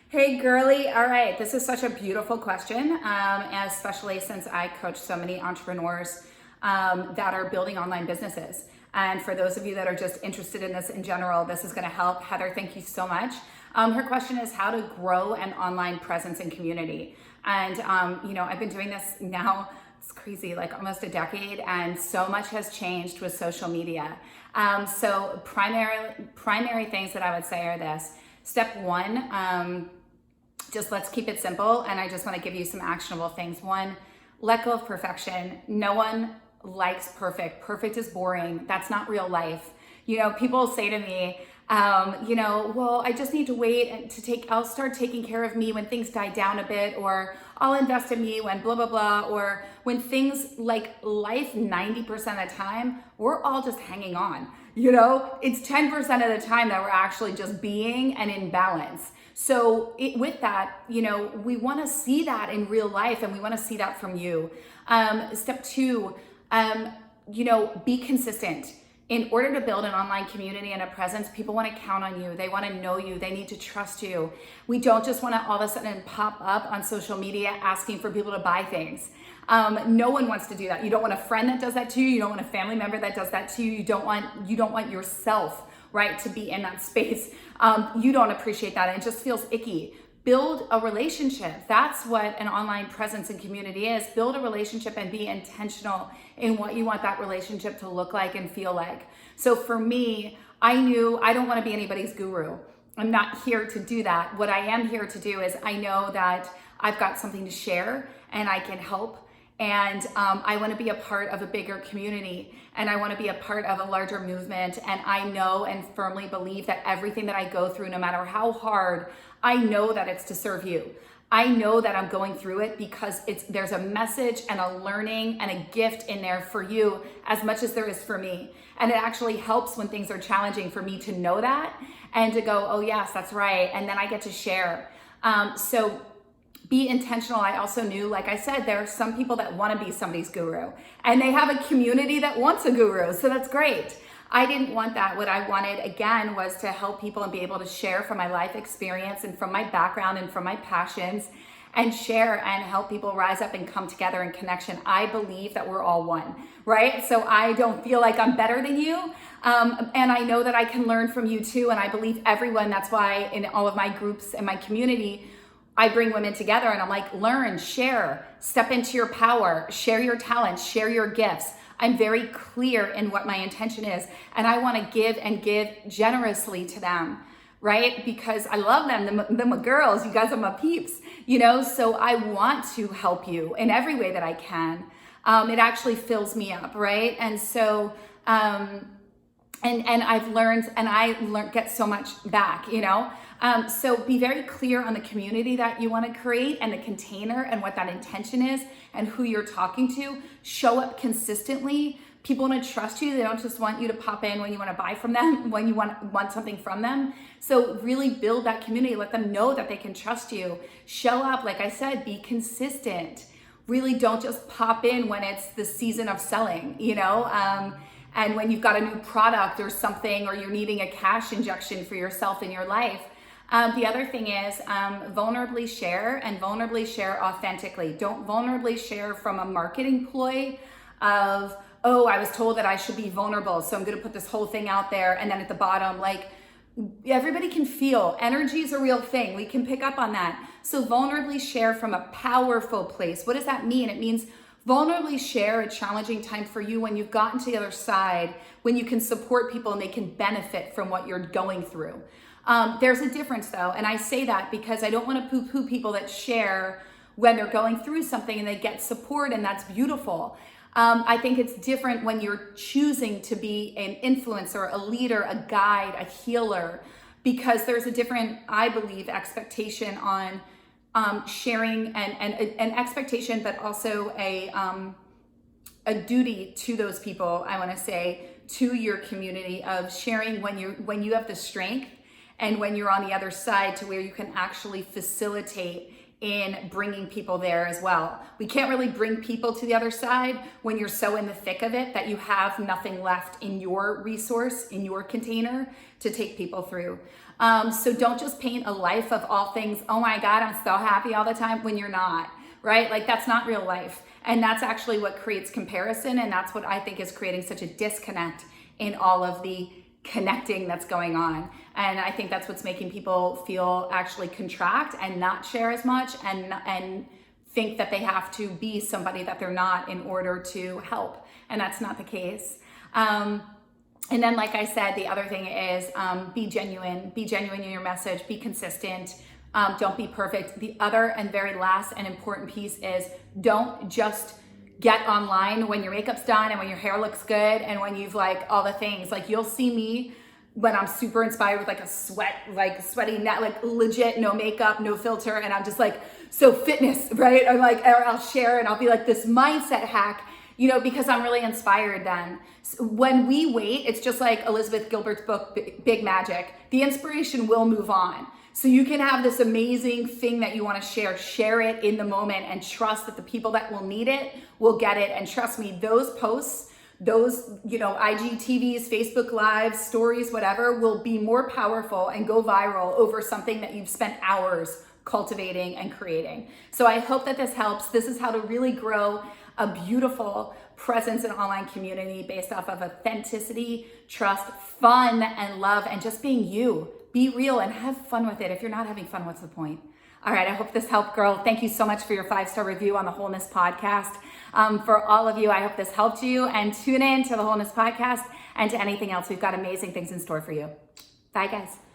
Hey girly, all right, this is such a beautiful question, especially since I coach so many entrepreneurs that are building online businesses. And for those of you that are just interested in this in general, this is gonna help. Heather, thank you so much. Her question is how to grow an online presence and community. And I've been doing this now, it's crazy, like almost a decade, and so much has changed with social media. So primary things that I would say are this. Step one, just let's keep it simple. And I just want to give you some actionable things. One, let go of perfection. No one likes perfect. Perfect is boring. That's not real life. People say to me, well, I just need to wait I'll start taking care of me when things die down a bit, or I'll invest in me when blah, blah, blah, or when things like life 90% of the time, we're all just hanging on. It's 10% of the time that we're actually just being and in balance. So with that, we want to see that in real life, and we want to see that from you. Step two, be consistent. In order to build an online community and a presence, people want to count on you. They want to know you. They need to trust you. We don't just want to all of a sudden pop up on social media asking for people to buy things. No one wants to do that. You don't want a friend that does that to you. You don't want a family member that does that to you. You don't want yourself, right, to be in that space. You don't appreciate that. And it just feels icky. Build a relationship. That's what an online presence and community is. Build a relationship and be intentional in what you want that relationship to look like and feel like. So for me, I knew I don't want to be anybody's guru. I'm not here to do that. What I am here to do is I know that I've got something to share and I can help. And I want to be a part of a bigger community, and I want to be a part of a larger movement. And I know and firmly believe that everything that I go through, no matter how hard, I know that it's to serve you. I know that I'm going through it because there's a message and a learning and a gift in there for you as much as there is for me. And it actually helps when things are challenging for me to know that and to go, oh yes, that's right. And then I get to share. So be intentional. I also knew, like I said, there are some people that want to be somebody's guru, and they have a community that wants a guru. So that's great. I didn't want that. What I wanted, again, was to help people and be able to share from my life experience and from my background and from my passions, and share and help people rise up and come together in connection. I believe that we're all one, right? So I don't feel like I'm better than you. And I know that I can learn from you too. And I believe everyone, that's why in all of my groups and my community, I bring women together and I'm like, learn, share, step into your power, share your talents, share your gifts. I'm very clear in what my intention is, and I want to give and give generously to them, right? Because I love them. They're my girls. You guys are my peeps, so I want to help you in every way that I can. It actually fills me up, right? And so, and I've learned, and get so much back, So be very clear on the community that you want to create and the container and what that intention is and who you're talking to. Show up consistently. People want to trust you. They don't just want you to pop in when you want to buy from them, when you want something from them. So really build that community. Let them know that they can trust you. Show up, like I said, be consistent. Really don't just pop in when it's the season of selling, and when you've got a new product or something, or you're needing a cash injection for yourself in your life. The other thing is vulnerably share, and vulnerably share authentically. Don't vulnerably share from a marketing ploy of, oh, I was told that I should be vulnerable, so I'm going to put this whole thing out there. And then at the bottom, like, everybody can feel. Energy is a real thing. We can pick up on that. So vulnerably share from a powerful place. What does that mean? It means vulnerably share a challenging time for you when you've gotten to the other side, when you can support people and they can benefit from what you're going through. There's a difference though, and I say that because I don't want to poo-poo people that share when they're going through something and they get support, and that's beautiful. I think it's different when you're choosing to be an influencer, a leader, a guide, a healer, because there's a different, I believe, expectation on sharing and an expectation, but also a duty to those people, I want to say, to your community, of sharing when you have the strength and when you're on the other side, to where you can actually facilitate in bringing people there as well. We can't really bring people to the other side when you're so in the thick of it that you have nothing left in your resource, in your container to take people through. So don't just paint a life of all things, oh my God, I'm so happy all the time, when you're not, right? Like that's not real life. And that's actually what creates comparison. And that's what I think is creating such a disconnect in all of the connecting that's going on. And I think that's what's making people feel actually contract and not share as much and think that they have to be somebody that they're not in order to help. And that's not the case. And then, like I said, the other thing is be genuine in your message, be consistent. Don't be perfect. The other and very last and important piece is don't just get online when your makeup's done and when your hair looks good and when you've like all the things. Like you'll see me when I'm super inspired with like a sweaty net, like legit, no makeup, no filter. And I'm just like, so fitness, right? Or I'll share and I'll be like this mindset hack, you know, because I'm really inspired then. So when we wait, it's just like Elizabeth Gilbert's book, Big Magic. The inspiration will move on. So you can have this amazing thing that you want to share it in the moment and trust that the people that will need it will get it. And trust me, those posts, those, you know, IGTVs, Facebook Lives, stories, whatever, will be more powerful and go viral over something that you've spent hours cultivating and creating. So I hope that this helps. This is how to really grow a beautiful presence in online community based off of authenticity, trust, fun, and love, and just being you. Be real and have fun with it. If you're not having fun, what's the point? All right, I hope this helped, girl. Thank you so much for your 5-star review on the Wholeness Podcast. For all of you, I hope this helped you, and tune in to the Wholeness Podcast and to anything else. We've got amazing things in store for you. Bye, guys.